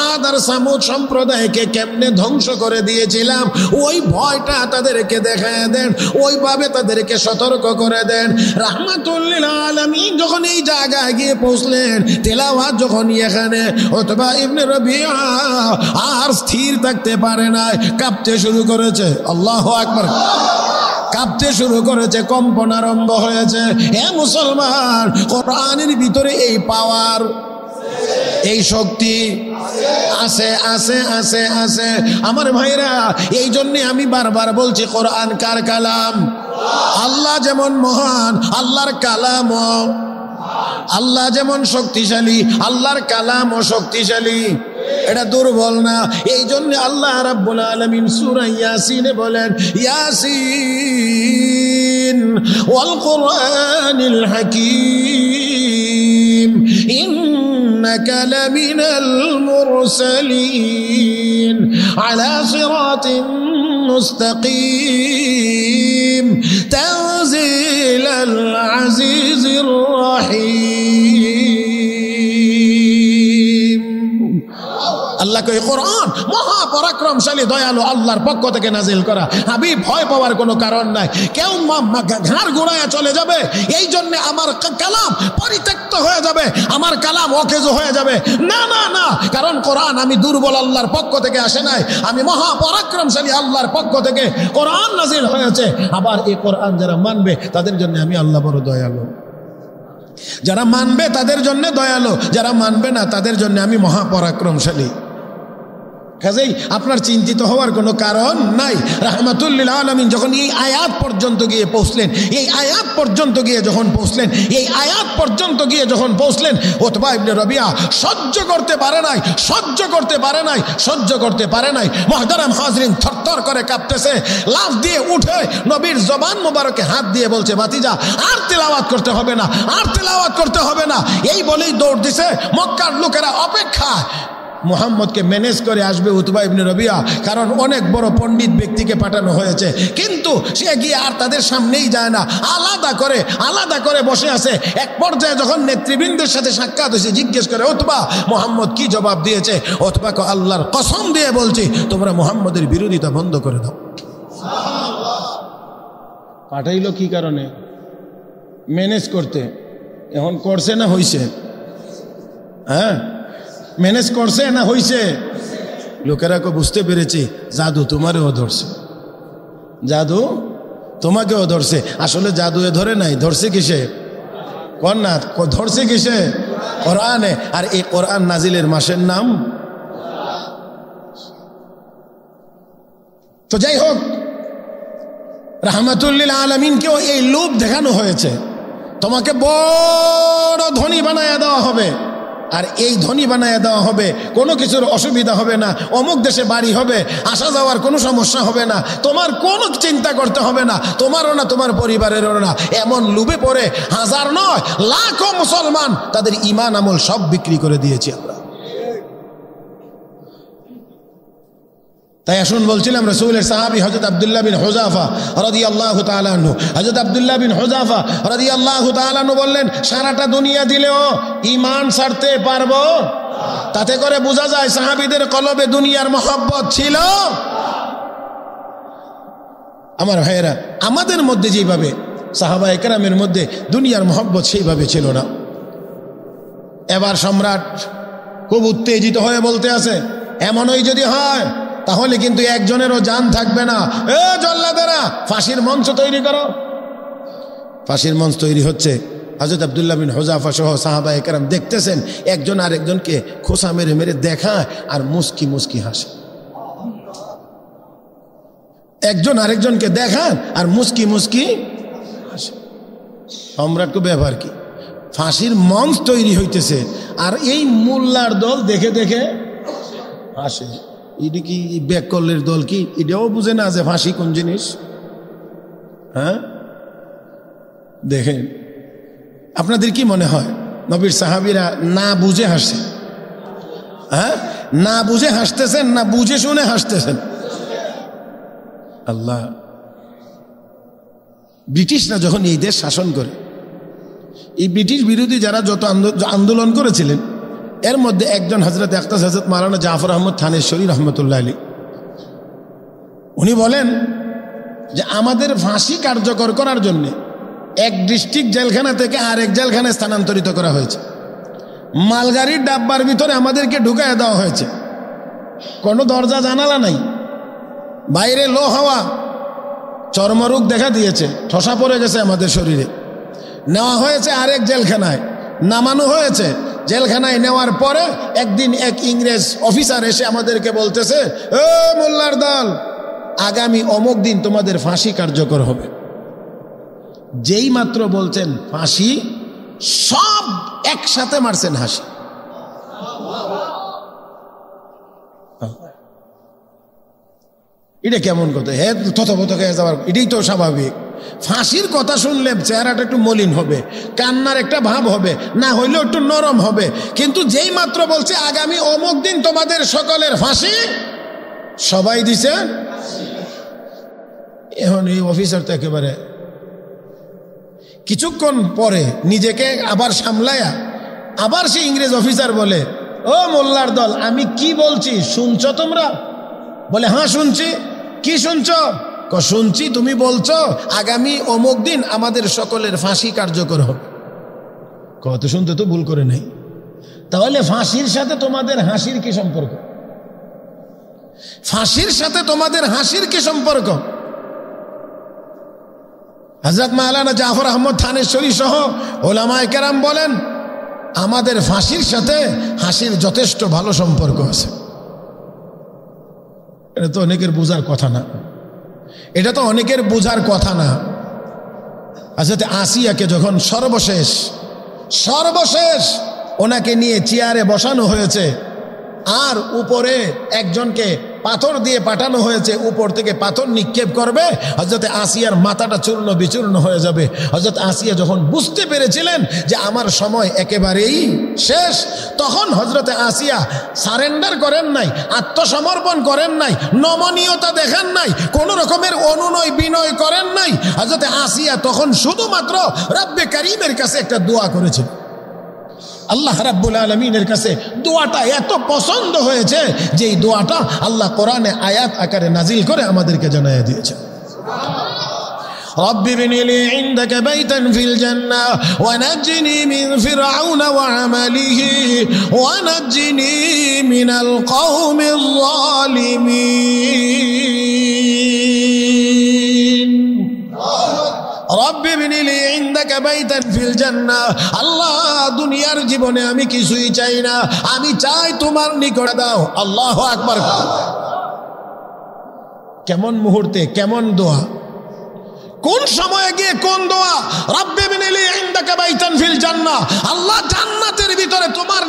আদ আর সামুদ সম্প্রদায়কে কেমনে ধ্বংস করে দিয়েছিলাম ওই ভয়টা তাদেরকে দেখায় দেন, ওইভাবে তাদেরকে সতর্ক করে দেন। রাহমাতুল লিল আলামিন যখন এই জায়গায় গিয়ে পৌঁছলেন, তেলাওয়াত যখন এখানে, উতবা ইবনে রবিয়া আর স্থির থাকতে পারে না, কাঁপতে শুরু করেছে। আল্লাহু আকবার। কাঁপতে শুরু করেছে, কম্পন আরম্ভ হয়েছে। হে মুসলমান, কোরআনের ভিতরে এই পাওয়ার, এই শক্তি আছে আছে আছে আছে আমার ভাইরা। এই জন্যে আমি বারবার বলছি, কোরআন কার কালাম? আল্লাহ যেমন মহান, আল্লাহর কালাম, আল্লাহ যেমন শক্তিশালী, আল্লাহর কালামও শক্তিশালী, এটা দুর্বল না। এই জন্য আল্লাহ রাব্বুল আলামিন সূরা ইয়াসিনে বলেন, ইয়াসিন ওয়াল কুরআনিল হাকীম ইন্নাকা লামিনাল মুরসালিন আলা সিরাতিন মুস্তাকিম তানজিলাল আজিজির রহিম। আল্লাহ কই, কোরআন মহাপরাক্রমশালী দয়ালু আল্লাহর পক্ষ থেকে নাজিল করা। হাবিব, ভয় পাওয়ার কোনো কারণ নাই। কেউ ঘাড় ঘোরায়া চলে যাবে এই জন্য আমার কালাম পরিত্যক্ত হয়ে যাবে, আমার কালাম অকেজো হয়ে যাবে, না না না। কারণ কোরআন আমি দুর্বল আল্লাহর পক্ষ থেকে আসে নাই, আমি মহাপরাক্রমশালী আল্লাহর পক্ষ থেকে কোরআন নাজিল হয়েছে। আবার এই কোরআন যারা মানবে তাদের জন্য আমি আল্লাহ বড় দয়ালু। যারা মানবে তাদের জন্য দয়ালু, যারা মানবে না তাদের জন্য আমি মহাপরাক্রমশালী। কাজেই আপনার চিন্তিত হওয়ার কোনো কারণ নাই। রাহমাতুল লিল আলামিন যখন এই আয়াত পর্যন্ত গিয়ে পৌঁছলেন, এই আয়াত পর্যন্ত গিয়ে যখন পৌঁছলেন, এই আয়াত পর্যন্ত গিয়ে যখন পৌঁছলেন, উতবা ইবনে রবিয়া সহ্য করতে পারে নাই, সহ্য করতে পারে নাই, সহ্য করতে পারে নাই। মুহতারাম হাজরিন, থরথর করে কাঁপতেছে, লাফ দিয়ে উঠে নবীর জবান মোবারকে হাত দিয়ে বলছে, ভাতিজা আর তেলাওয়াত করতে হবে না, আর তেলাওয়াত করতে হবে না। এই বলেই দৌড় দিছে। মক্কার লোকেরা অপেক্ষা, মুহাম্মদকে ম্যানেজ করে আসবে উতবা ইবনে রবিয়া, কারণ অনেক বড় পণ্ডিত ব্যক্তিকে পাঠানো হয়েছে। কিন্তু সে গিয়ে আর তাদের সামনেই যায় না, আলাদা করে বসে আছে। এক পর্যায়ে যখন নেতৃবৃন্দের সাথে সাক্ষাৎ হয়েছে, জিজ্ঞেস করে উতবা মুহাম্মদ কি জবাব দিয়েছে। উতবাকে আল্লাহর কসম দিয়ে বলছি, তোমরা মুহাম্মদের বিরোধিতা বন্ধ করে দাও। পাঠাইলো কি কারণে? ম্যানেজ করতে। এখন করছে না হইছে? হ্যাঁ, ম্যানেজ করছে না হইছে? লোকেরা বুঝতে পেরেছি জাদু তোমারও ধরছে, জাদু তোমাকেও ধরছে। আসলে জাদু ধরে নাই, ধরছে কিসে? কোন না, ধরছে কিসে? কোরআনে। আর এই কোরআন নাজিলের মাসের নাম। তো যাই হোক, রাহমাতুল লিল আলামিনকেও এই লোভ দেখানো হয়েছে, তোমাকে বড় ধনী বানায়া দেওয়া হবে। আর এই ধনী বানায় দেওয়া হবে, কোনো কিছুর অসুবিধা হবে না, অমুক দেশে বাড়ি হবে, আসা যাওয়ার কোনো সমস্যা হবে না, তোমার কোনো চিন্তা করতে হবে না, তোমারও না তোমার পরিবারেরও না। এমন লোভে পড়ে হাজার নয় লাখো মুসলমান তাদের ঈমান আমল সব বিক্রি করে দিয়েছি আমরা। তাই আসুন, বলছিলাম রাসূলের সাহাবী হযরত আব্দুল্লাহ বিন হুযাফা রাদিয়াল্লাহু তাআলা আনহু, হযরত আব্দুল্লাহ বিন হুযাফা রাদিয়াল্লাহু তাআলা আনহু বললেন, সারাটা দুনিয়া দিলেও ঈমান ছাড়তে পারবো। তাতে করে বোঝা যায় সাহাবীদের কলবে দুনিয়ার মহব্বত ছিল। আমার ভাইয়েরা, আমাদের মধ্যে যেভাবে সাহাবায়ে কেরামের মধ্যে দুনিয়ার মহব্বত সেইভাবে ছিল না। এবার সম্রাট খুব উত্তেজিত হয়ে বলতে আছে, এমনই যদি হয় তাহলে কিন্তু একজনেরও জান থাকবে না। এ জল্লাদেরা, ফাঁসির মঞ্চ তৈরি করো। ফাঁসির মঞ্চ তৈরি হচ্ছে। হযরত আব্দুল্লাহ বিন হুযাফা সহ সাহাবায়ে কেরাম দেখতেছেন, একজন আরেকজনকে খোসা মেরে মেরে দেখায় আর মুস্কি মুস্কি হাসে। একজন আরেকজনকে দেখান আর মুস্কি মুস্কি হাসে। সম্রাটকে ব্যাপার কি? ফাঁসির মঞ্চ তৈরি হইতেছে আর এই মোল্লার দল দেখে দেখে হাসে। এটা কি ব্যাককলের দল? কি এটাও বুঝে না যে ফাঁসি কোন জিনিস? হ্যাঁ, দেখেন, আপনাদের কি মনে হয় নবীর সাহাবীরা না বুঝে হাসছে? হ্যাঁ, না বুঝে হাসতেছেন না বুঝে শুনে হাসতেছেন? আল্লাহ, ব্রিটিশরা যখন এই দেশ শাসন করে, এই ব্রিটিশ বিরোধী যারা যত আন্দোলন করেছিলেন, এর মধ্যে একজন হযরত আকতাস হযরত মাওলানা জাফর আহমদ থানেশ্বরী রহমতুল্লাহ আলী, উনি বলেন যে আমাদের ফাঁসি কার্যকর করার জন্য এক ডিস্ট্রিক্ট জেলখানা থেকে আরেক জেলখানায় স্থানান্তরিত করা হয়েছে। মালগাড়ির ডাব্বার ভিতরে আমাদেরকে ঢুকায় দেওয়া হয়েছে, কোনো দরজা জানালা নাই, বাইরে লো হাওয়া, চর্মরোগ দেখা দিয়েছে, ঠসা পড়ে গেছে আমাদের শরীরে। নেওয়া হয়েছে আরেক জেলখানায়, নামানো হয়েছে। জেলখানায় নেওয়ার পরে একদিন এক ইংরেজ অফিসার এসে আমাদেরকে বলতেছে, ও মোল্লার দল, আগামী অমুক দিন তোমাদের ফাঁসি কার্যকর হবে। যেই মাত্র বলছেন ফাঁসি, সব একসাথে মারছেন হাসি। এটা কেমন কথা? হ্যাঁ, থতমত হয়ে যাওয়ার, এটাই তো স্বাভাবিক। ফাঁসির কথা শুনলে চেহারাটা একটু মলিন হবে, কান্নার একটা ভাব হবে, না হইলেও একটু নরম হবে। কিন্তু যেই মাত্র বলছে আগামী অমুক দিন তোমাদের সকলের ফাঁসি, সবাই দিছে। এখন এই অফিসার তো একেবারে কিছুক্ষণ পরে নিজেকে আবার সামলায়া আবার সে ইংরেজ অফিসার বলে, ও মোল্লার দল, আমি কি বলছি শুনছো তোমরা? বলে, হ্যাঁ শুনছি। কি শুনছো? শুনছি তুমি বলছো আগামী অমুক দিন আমাদের সকলের ফাঁসি কার্যকর হবে। কত শুনতে তো ভুল করে নেই। তাহলে ফাঁসির সাথে তোমাদের হাসির কি সম্পর্ক? ফাঁসির সাথে তোমাদের হাসির কি সম্পর্ক? হযরত মাওলানা জাফর আহমদ থানেশ্বরী সহ ওলামায়ে কেরাম বলেন, আমাদের ফাঁসির সাথে হাসির যথেষ্ট ভালো সম্পর্ক আছে। এটা তো অনেকের বোঝার কথা না, এটা তো অনেকের বোঝার কথা না। হযরত আসিয়াকে যখন সর্বশেষ ওনাকে নিয়ে চেয়ারে বসানো হয়েছে আর উপরে একজনকে পাথর দিয়ে পাঠানো হয়েছে, উপর থেকে পাথর নিক্ষেপ করবে, হযরত আসিয়ার মাথাটা চূর্ণ বিচূর্ণ হয়ে যাবে। হযরত আসিয়া যখন বুঝতে পেরেছিলেন যে আমার সময় একেবারেই শেষ, তখন হযরত আসিয়া সারেন্ডার করেন নাই, আত্মসমর্পণ করেন নাই, নমনীয়তা দেখেন নাই, কোন রকমের অনুনয় বিনয় করেন নাই। হযরত আসিয়া তখন শুধুমাত্র রব্বে কারীমের কাছে একটা দোয়া করেছেন। আল্লাহ রাব্বুল আলামিনের কাছে দোয়াটা এত পছন্দ হয়েছে যে এই দোয়াটা আল্লাহ কোরআনে আয়াত আকারে নাজিল করে আমাদেরকে জানিয়ে দিয়েছেন। رب ابن لي عندك بيتا في الجنة ونجني من فرعون وعمله ونجني من القوم الظالمين رب ابن لي عندك بيتا في الجنة আল্লাহ দুনিয়ার জীবনে আমি কিছুই চাই না, আমি চাই তোমার নিকট দাও। আল্লাহু আকবার। কেমন মুহূর্তে, কেমন দোয়া, কোন সময়ে গিয়ে কোন দোয়া। রব্বি ইবনি লি ইনদাকা বাইতান ফিল জান্নাহ, আল্লাহ জান্নাতের ভিতরে তোমার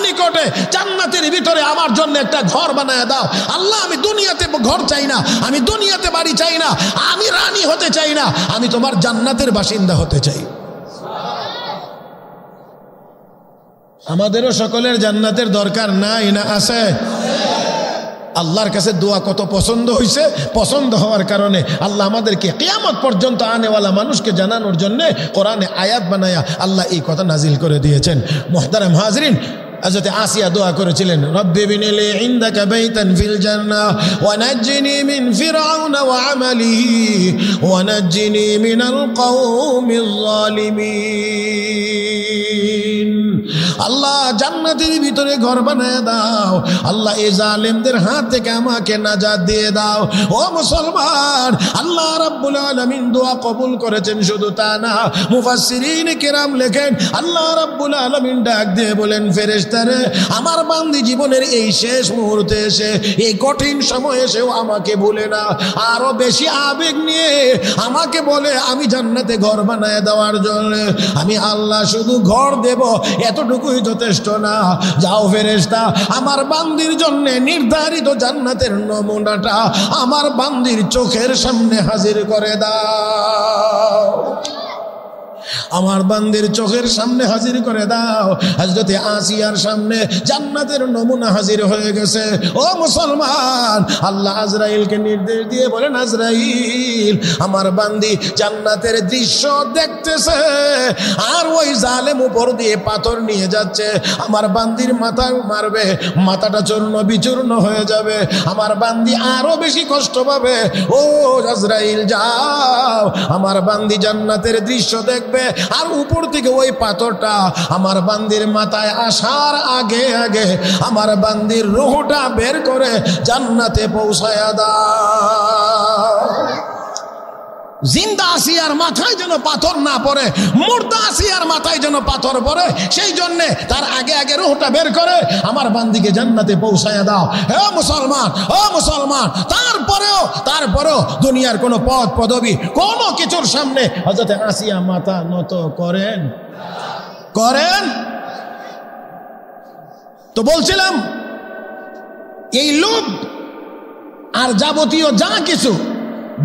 নিকটে জান্নাতের ভিতরে আমার জন্য একটা ঘর বানায় দাও। আল্লাহ আমি দুনিয়াতে ঘর চাই না, আমি দুনিয়াতে বাড়ি চাই না, আমি রানী হতে চাই না, আমি তোমার জান্নাতের বাসিন্দা হতে চাই। আমাদেরও সকলের জান্নাতের দরকার নাই না আছে? আল্লাহর কাছে দোয়া কত পছন্দ হয়েছে, পছন্দ হওয়ার কারণে আল্লাহ আমাদেরকে কিয়ামত পর্যন্ত আনেওয়ালা মানুষকে জানানোর জন্য কোরআনে আয়াত বানায়া আল্লাহ এই কথা নাজিল করে দিয়েছেন। মুহতারাম হাজরিন, হযরত আসিয়া দোয়া করেছিলেন, রব্বি ইবনি লি ইনদাকা বাইতান ফিল জান্নাহ ওয়া নাজ্জিনি মিন ফিরআউনা ওয়া আমালিহি ওয়া নাজ্জিনি মিনাল কওমিজ জালিমিন। আল্লাহ জান্নাতের ভিতরে ঘর বানায় দাও, আল্লাহ এই জালেমদের হাত থেকে আমাকে নাজাত দিয়ে দাও। ও মুসলমান, আল্লাহ রাব্বুল আলামিন দোয়া কবুল করেছেন। শুধু তা না, মুফাসসিরিন কিরাম লেখেন আল্লাহ রাব্বুল আলামিন ডাক দিয়ে বলেন, ফেরেশতারে আমার বান্দি জীবনের এই শেষ মুহূর্তে এসে, এই কঠিন সময় এসেও আমাকে ভুলে না, আরো বেশি আবেগ নিয়ে আমাকে বলে আমি জান্নাতে ঘর বানায় দেওয়ার জন্য। আমি আল্লাহ শুধু ঘর দেব এতটুকুই যথেষ্ট না, যাও ফেরেশতা আমার বান্দির জন্য নির্ধারিত জান্নাতের নমুনাটা আমার বান্দির চোখের সামনে হাজির করে দাও, আমার বান্দির চোখের সামনে হাজির করে দাও। হযরতে আসিয়ার সামনে জান্নাতের নমুনা হাজির হয়ে গেছে। ও মুসলমান, আল্লাহ আজরাইলকে নির্দেশ দিয়ে বলেন, আজরাইল আমার বান্দি জান্নাতের দৃশ্য দেখতেছে, আর ওই জালেম উপর দিয়ে পাথর নিয়ে যাচ্ছে, আমার বান্দির মাথা মারবে, মাথাটা চূর্ণ বিচূর্ণ হয়ে যাবে, আমার বান্দি আরো বেশি কষ্ট পাবে। ও আজরাইল যাও, আমার বান্দি জান্নাতের দৃশ্য দেখবে, আর উপর থেকে ওই পাথরটা আমার বান্দির মাথায় আসার আগে আগে আমার বান্দির রূহটা বের করে জান্নাতে পৌঁছায়া দাও। জিন্দা আসিয়ার মাথায় যেন পাথর না পড়ে, মুর্দা আসিয়ার মাথায় যেন পাথর পড়ে, সেই জন্যে তার আগে আগে রূহটা বের করে আমার বান্দিকে জান্নাতে পৌঁছায়া দাও। হে মুসলমান, ও মুসলমান, তারপরেও দুনিয়ার কোনো পদ পদবি কোনো কিছুর সামনে হযরত আসিয়া মাথা নত করেন? তো বলছিলাম এই লোভ আর যাবতীয় যা কিছু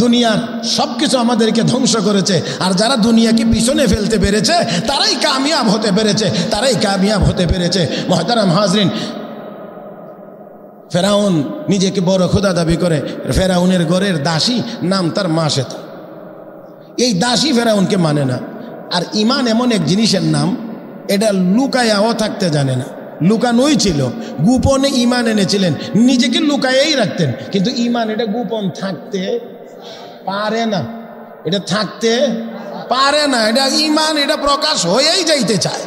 দুনিয়ার সবকিছু আমাদেরকে ধ্বংস করেছে, আর যারা দুনিয়াকে পিছনে ফেলতে পেরেছে তারাই কামিয়াব হতে পেরেছে। মুহতারাম হাজরিন, ফেরাউন নিজেকে বড় খোদা দাবি করে, ফেরাউনের ঘরের দাসী নাম তার মাসেত। এই দাসী ফেরাউনকে মানে না। আর ঈমান এমন এক জিনিসের নাম, এটা লুকায়াও থাকতে জানে না, লুকানোই ছিল, গোপনে ঈমান এনেছিলেন, নিজেকে লুকায়েই রাখতেন, কিন্তু ঈমান এটা গোপন থাকতে পারে না, এটা থাকতে পারে না, এটা ঈমান এটা প্রকাশ হয়েই যাইতে চায়।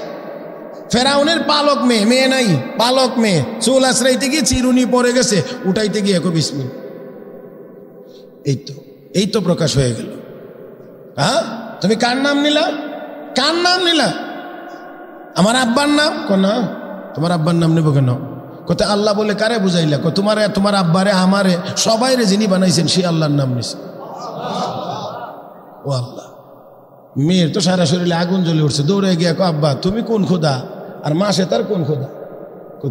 ফেরাউনের পালক মেয়ে নাই, পালক মেয়ে চুল আশ্রাইতে গিয়ে চিরুনি পড়ে গেছে, উঠাইতে গিয়ে একো বিসমিল, এই তো প্রকাশ হয়ে গেল। হ্যাঁ, তুমি কার নাম নিলা? আমার আব্বার নাম? না, তোমার আব্বার নাম নেবো কেন? কত আল্লাহ বলে কারে বুঝাইলা? তোমার আব্বারে আমারে সবাইরে যিনি বানাইছেন সেই আল্লাহর নাম নিছে। ও আল্লাহ, মেয়ের তো সারা শরীরে আগুন জ্বলে উঠছে, দৌড়ে গিয়ে আব্বা তুমি কোন খোদা? আর মাসে তার কোন খোদা?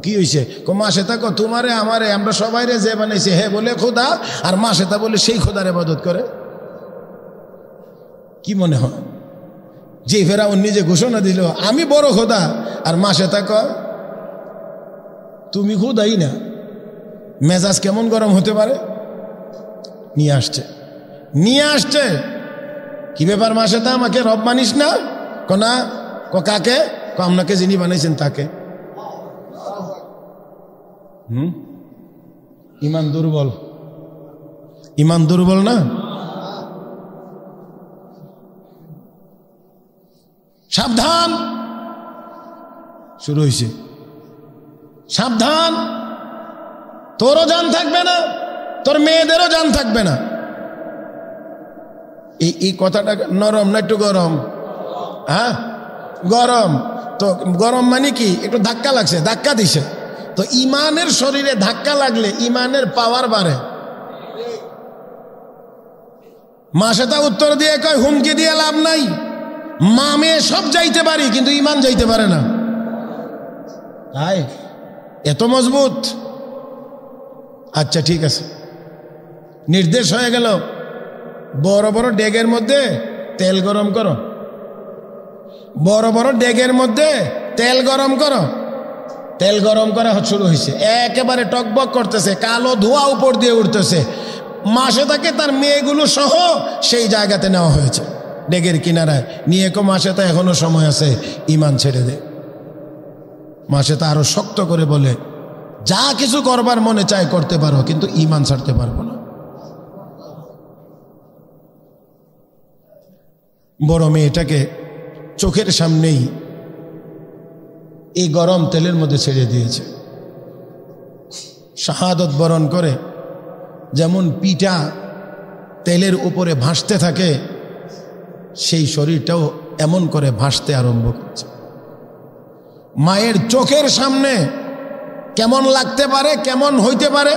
কি হয়েছে? মাসে থাকো তোমারে আমারে আমরা সবাই রে যে বানাইছে হে বলে খোদা, আর মাসে তা বলে সেই খোদার ইবাদত করে। কি মনে হয় যে ফেরাউন নিজে ঘোষণা দিল আমি বড় খোদা, আর মাসে থাকো তুমি খোদাই না? মেজাজ কেমন গরম হতে পারে? নিয়ে আসছে কি ব্যাপার মাসে তা আমাকে রব মানিস না? না কাকে? আপনাকে যিনি বানাইছেন তাকে। ইমান দুর্বল না? সাবধান, শুরু হয়েছে। সাবধান, তোরও জান থাকবে না, তোর মেয়েদেরও জান থাকবে না। এই কথাটা নরম না একটু গরম? হ্যাঁ গরম। তো গরম মানে কি? একটু ধাক্কা লাগছে, ধাক্কা দিছে। তো ইমানের শরীরে ধাক্কা লাগলে ইমানের পাওয়ার বাড়ে। মাসে তা উত্তর দিয়ে কয় হুমকি দিয়ে লাভ নাই, মা মেয়ে সব যাইতে পারি কিন্তু ইমান যাইতে পারে না। তাই এত মজবুত? আচ্ছা ঠিক আছে, নির্দেশ হয়ে গেল বড় বড় ডেগের মধ্যে তেল গরম করো, বড় বড় ডেগের মধ্যে তেল গরম করো। তেল গরম করা শুরু হয়েছে, একেবারে টকবক করতেছে, কালো ধোঁয়া উপর দিয়ে উঠতেছে। মাসে তাকে তার মেয়েগুলো সহ সেই জায়গাতে নেওয়া হয়েছে, ডেগের কিনারায় নিয়ে। মাসে তা এখনো সময় আছে, ইমান ছেড়ে দে। মাসে তা আরো শক্ত করে বলে যা কিছু করবার মনে চায় করতে পারো, কিন্তু ইমান ছাড়তে পারবো না। বড় মেয়েটাকে চোখের সামনেই এই গরম তেলের মধ্যে ছেড়ে দিয়েছে। শাহাদত বরণ করে যেমন পিঠা তেলের উপরে ভাসতে থাকে, সেই শরীরটাও এমন করে ভাসতে আরম্ভ করছে। মায়ের চোখের সামনে কেমন লাগতে পারে, কেমন হইতে পারে,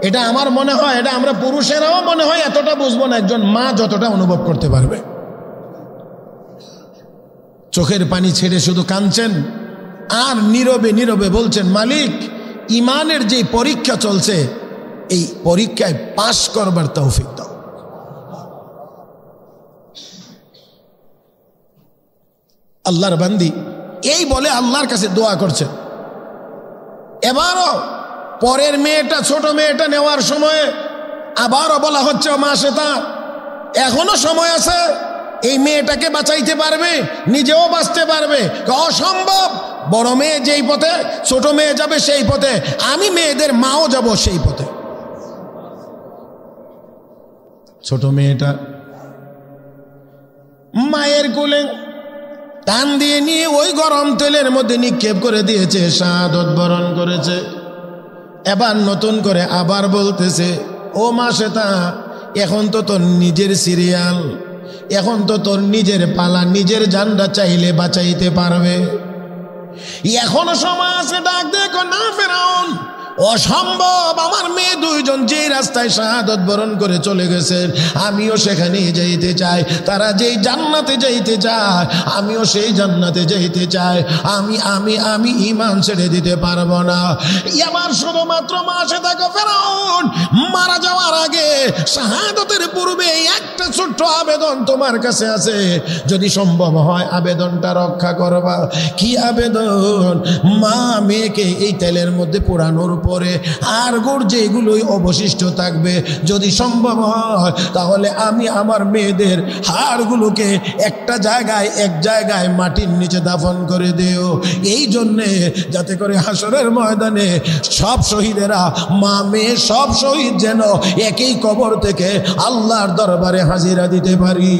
এটা আমার মনে হয়, এটা আমরা পুরুষেরাও মনে হয় এতটা বুঝবো না, একজন মা যতটা অনুভব করতে পারবে। চোখের পানি ছেড়ে শুধু কাঁদছেন আর নীরবে নীরবে বলছেন, মালিক ইমানের যে পরীক্ষা চলছে এই পরীক্ষায় পাশ করবার তৌফিক দাও। আল্লাহর বান্দি এই বলে আল্লাহর কাছে দোয়া করছে। এবারও পরের মেয়েটা, ছোট মেয়েটা নেওয়ার সময়ে আবারও বলা হচ্ছে, মা সেটা এখনো সময় আছে, এই মেয়েটাকে বাঁচাইতে পারবে, নিজেও বাঁচতে পারবে। অসম্ভব, বড় মেয়ে যেই পথে, ছোট মেয়ে যাবে সেই পথে, আমি মেয়েদের মাও যাব সেই পথে। ছোট মেয়েটা মায়ের কোলে টান দিয়ে নিয়ে ওই গরম তেলের মধ্যে নিক্ষেপ করে দিয়েছে, শাহাদত বরণ করেছে। এবার নতুন করে আবার বলতেছে, ও মা সেটা এখন তো তোর নিজের সিরিয়াল, এখন তো তোর নিজের পালা, নিজের জানটা চাইলে বাঁচাইতে পারবে, এখনো সময় আছে। ডাক দেখো না ফেরাউন, অসম্ভব, আমার মেয়ে দুইজন যেই রাস্তায় শাহাদত বরণ করে চলে গেছেন আমিও সেখানেই যাইতে চাই, তারা যেই জান্নাতে যাইতে চায় আমিও সেই জান্নাতে যাইতে চাই, আমি আমি আমি ঈমান ছেড়ে দিতে পারবো না। এবার শুধুমাত্র মাসে থাকো ফেরাউন, মারা যাওয়ার আগে শাহাদতের পূর্বে একটা ছোট্ট আবেদন তোমার কাছে আছে, যদি সম্ভব হয় আবেদনটা রক্ষা করবা। কি আবেদন? মা মেয়েকে এই তেলের মধ্যে পোড়ানোর পরে আর গুড় যেগুলোই অবশিষ্ট থাকবে, যদি সম্ভব হয় তাহলে আমি আমার মেয়েদের হাড়গুলোকে একটা জায়গায়, এক জায়গায় মাটির নিচে দাফন করে দিও, এই জন্যে যাতে করে হাসরের ময়দানে সব শহীদেরা, মা মেয়ে সব শহীদ যেন একই কবর থেকে আল্লাহর দরবারে হাজিরা দিতে পারি,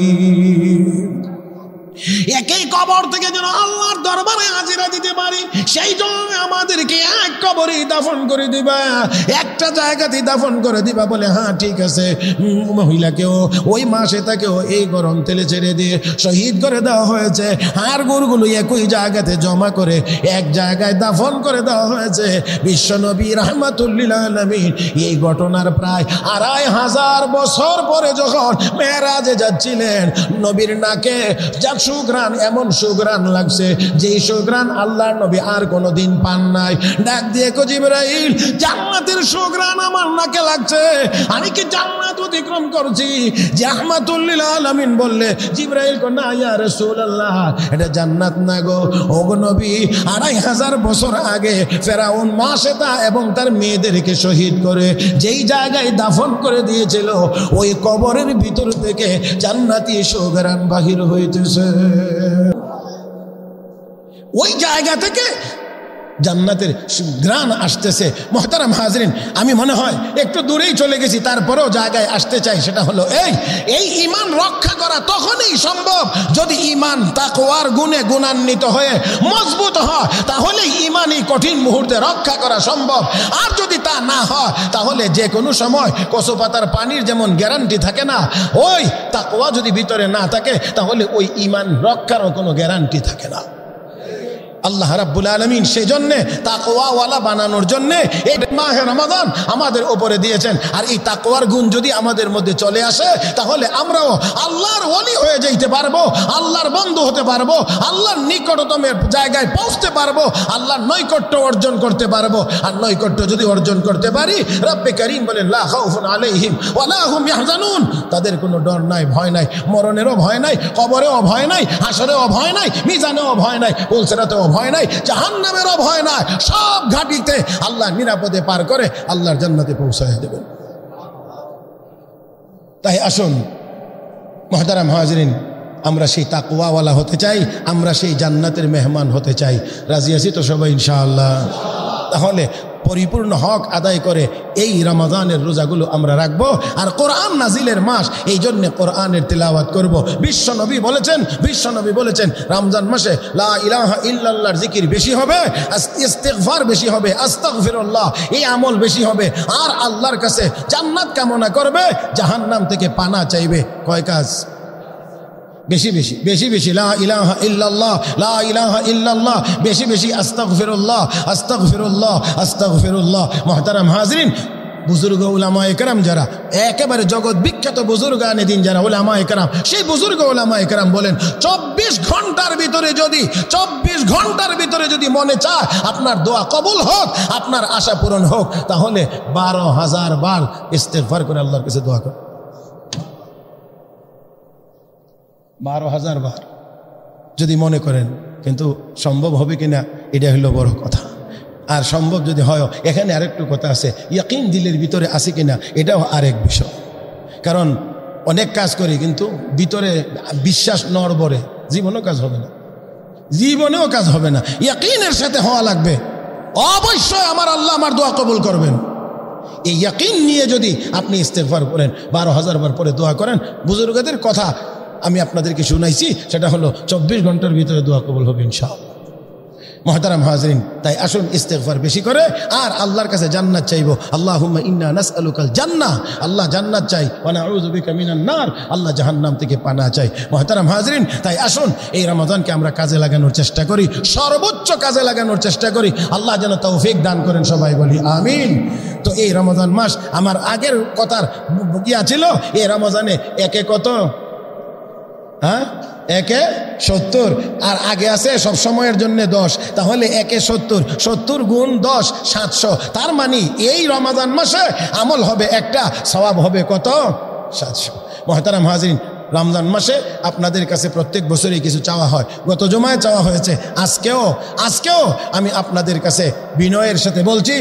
একই কবর থেকে যেন আল্লাহর দরবারে হাজিরা দিতে পারি। সেই জন্য আমাদেরকে এক কবরেই দাফন করে দিবা, একটা জায়গাতেই দাফন করে দিবা। বলে হ্যাঁ ঠিক আছে। মহিলাকেও ওই মাসে তাকেও এই গরম তেলে ছেড়ে দিয়ে শহীদ করে দেওয়া হয়েছে, আর গুড়গুলো একই জায়গাতে জমা করে এক জায়গায় দাফন করে দেওয়া হয়েছে। বিশ্বনবী রাহমাতুল্লিল আলামিন এই ঘটনার প্রায় ২৫০০ বছর পরে যখন মেরাজে যাচ্ছিলেন, নবীর নাকে যা সুঘ্রাণ, এমন সুঘ্রাণ লাগছে যেই সুঘ্রাণ আল্লাহর নবী আর কোনোদিন পান পান নাই। ডাক দিয়ে কো জিবরাইল, জান্নাতের সুঘ্রাণ আমার নাকে লাগছে, আমি কি জান্নাত অতিক্রম করছি? যে রাহমাতুল লিল আলামিন বললে, জিবরাইল কো না ইয়া রাসূলুল্লাহ, এটা জান্নাত না গো, ওগো নবী 2500 বছর আগে ফেরাউন মাসেতা এবং তার মেয়েদেরকে শহীদ করে যেই জায়গায় দাফন করে দিয়েছিল, ওই কবরের ভিতর থেকে জান্নাতি সুঘ্রাণ বাহির হইতেছে। ওই জায়গা থেকে জান্নাতের ঘ্রাণ আসতেছে। মুহতারাম হাজরিন, আমি মনে হয় একটু দূরেই চলে গেছি, তারপরেও জায়গায় আসতে চাই। সেটা হলো এই ঈমান রক্ষা করা তখনই সম্ভব যদি ঈমান তাকওয়ার গুণে গুণান্বিত হয়ে মজবুত হয়, তাহলে ঈমানই কঠিন মুহূর্তে রক্ষা করা সম্ভব। আর যদি তা না হয়, তাহলে যে কোনো সময় কচু পাতার পানির যেমন গ্যারান্টি থাকে না, ওই তাকওয়া যদি ভিতরে না থাকে, তাহলে ওই ঈমান রক্ষারও কোনো গ্যারান্টি থাকে না। আল্লাহ রাব্বুল আলামিন সেই জন্যে তাকওয়াওয়ালা বানানোর জন্যে এই মাহে রমাদান আমাদের উপরে দিয়েছেন। আর এই তাকওয়ার গুণ যদি আমাদের মধ্যে চলে আসে, তাহলে আমরাও আল্লাহর ওলি হয়ে যেতে পারবো, আল্লাহর বন্ধু হতে পারবো, আল্লাহর নিকটতমের জায়গায় পৌঁছতে পারবো, আল্লাহর নৈকট্য অর্জন করতে পারবো। আর নৈকট্য যদি অর্জন করতে পারি, রব্বে করিম বলেন, লা খাউফুন আলাইহিম ওয়ালা হুম ইয়াহজানুন, তাদের কোনো ডর নাই, ভয় নাই, মরণেরও ভয় নাই, কবরেও ভয় নাই, হাসরেও ভয় নাই, মিজানেও ভয় নাই, পুলসিরাতেও ভয় নাই, জাহান্নামেরও ভয় নাই। সব ঘাটিতে আল্লাহ নিরাপদে পার করে আল্লাহর জান্নাতে পৌঁছায় দেবেন। তাই আসুন মুহতারাম হাজরিন, আমরা সেই তাকওয়াওয়ালা হতে চাই, আমরা সেই জান্নাতের মেহমান হতে চাই। রাজি আছি তো সবাই ইনশাআল্লাহ? তাহলে পরিপূর্ণ হক আদায় করে এই রমাদানের রোজাগুলো আমরা রাখবো। আর কোরআন নাজিলের মাস, এই জন্যে কোরআনের তিলাওয়াত করব। বিশ্বনবী বলেছেন রমজান মাসে লা ইলাহা ইল্লাল্লাহর জিকির বেশি হবে, ইস্তিগফার বেশি হবে, আস্তাগফিরুল্লাহ এই আমল বেশি হবে। আর আল্লাহর কাছে জান্নাত কামনা করবে, জাহান্নাম থেকে পানা চাইবে। কয় কাজ? বেশি বেশি লা ইলাহা ইল্লাল্লাহ, লা ইলাহা ইল্লাল্লাহ, বেশি আস্তাগফিরুল্লাহ, আস্তাগফিরুল্লাহ, আস্তাগফিরুল্লাহ। মুহতারাম হাজরিন, বুজুর্গ উলামায়ে কেরাম যারা, একেবারে জগৎ বিখ্যাত বুজুর্গানে দিন যারা উলামায়ে কেরাম, সেই বুজুর্গ উলামায়ে কেরাম বলেন 24 ঘন্টার ভিতরে যদি মনে চায় আপনার দোয়া কবুল হোক, আপনার আশা পূরণ হোক, তাহলে 12,000 বার ইস্তেগফার করে আল্লাহর কাছে দোয়া কর। 12,000 বার যদি মনে করেন, কিন্তু সম্ভব হবে কিনা এটা হলো বড় কথা। আর সম্ভব যদি হয়, এখানে আরেকটু কথা আছে, ইয়াকিন দিলের ভিতরে আছে কিনা এটাও আরেক বিষয়। কারণ অনেক কাজ করি, কিন্তু ভিতরে বিশ্বাস নড়বড়ে, জীবনেও কাজ হবে না। ইয়াকিনের সাথে হওয়া লাগবে, অবশ্যই আমার আল্লাহ আমার দোয়া কবুল করবেন। এই ইয়াকিন নিয়ে যদি আপনি ইস্তেগফার করেন, 12,000 বার পরে দোয়া করেন, বুজুর্গদের কথা আমি আপনাদেরকে শুনাইছি, সেটা হলো 24 ঘন্টার ভিতরে দোয়া কবুল হবে ইনশাআল্লাহ। মুহতারাম হাজরিন, তাই আসুন ইস্তেগফার বেশি করে আর আল্লাহর কাছে জান্নাত চাইবো। আল্লাহুম্মা ইন্না নাসআলুকাল জান্নাহ, আল্লাহ জান্নাত চাই, ওয়া নাউযু বিকা মিনান নার, আল্লাহ জাহান্নাম থেকে পানাহ চাই। মুহতারাম হাজরিন, তাই আসুন এই রমাদানকে আমরা কাজে লাগানোর চেষ্টা করি, সর্বোচ্চ কাজে লাগানোর চেষ্টা করি। আল্লাহ যেন তৌফিক দান করেন, সবাই বলি আমিন। তো এই রমাদান মাস, আমার আগের কথার ইয়া ছিল, এই রমাদানে একে কত? 70, আর আগে আছে সব সময়ের জন্য 10, তাহলে 70 গুণ 10 700। তার মানে এই রমাদান মাসে আমল হবে একটা, সওয়াব হবে কত? 700। মুহতারাম হাজরিন, রমজান মাসে আপনাদের কাছে প্রত্যেক বছরই কিছু চাওয়া হয়। গত জুমায় চাওয়া হয়েছে, আজকেও আমি আপনাদের কাছে বিনয়ের সাথে বলছি,